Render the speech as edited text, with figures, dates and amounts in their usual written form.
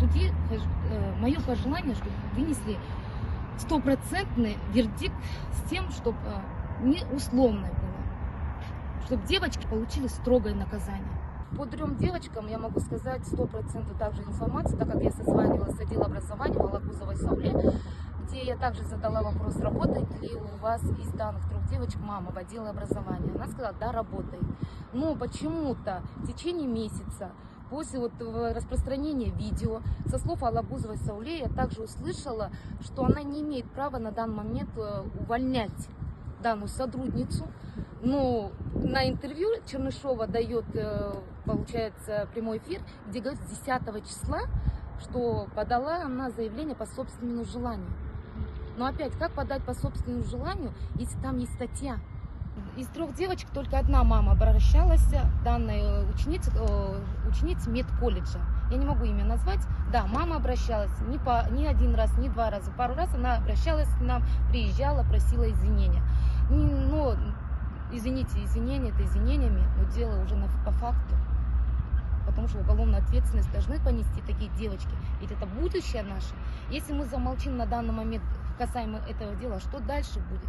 суде мое пожелание, чтобы вынесли стопроцентный вердикт с тем, чтобы не условное было, чтобы девочки получили строгое наказание. По 3 девочкам я могу сказать 100% также информации, так как я созванивалась с отделом образования в Алагузовой Сауле, где я также задала вопрос, работает ли у вас из данных 3 девочек мама в отделе образования. Она сказала, да, работает. Но почему-то в течение месяца, после распространения видео, со слов Алагузовой Сауле, я также услышала, что она не имеет права на данный момент увольнять данную сотрудницу. Но на интервью Чернышова дает, получается, прямой эфир, где говорит с 10 числа, что подала она заявление по собственному желанию. Но опять, как подать по собственному желанию, если там есть статья? Из 3 девочек только одна мама обращалась, данной ученица медколледжа. Я не могу имя назвать. Да, мама обращалась не 1 раз, не 2 раза. Пару раз она обращалась к нам, приезжала, просила извинения. Но, извините, извинения это извинениями, но дело уже по факту. Потому что уголовную ответственность должны понести такие девочки. Ведь это будущее наше. Если мы замолчим на данный момент касаемо этого дела, что дальше будет?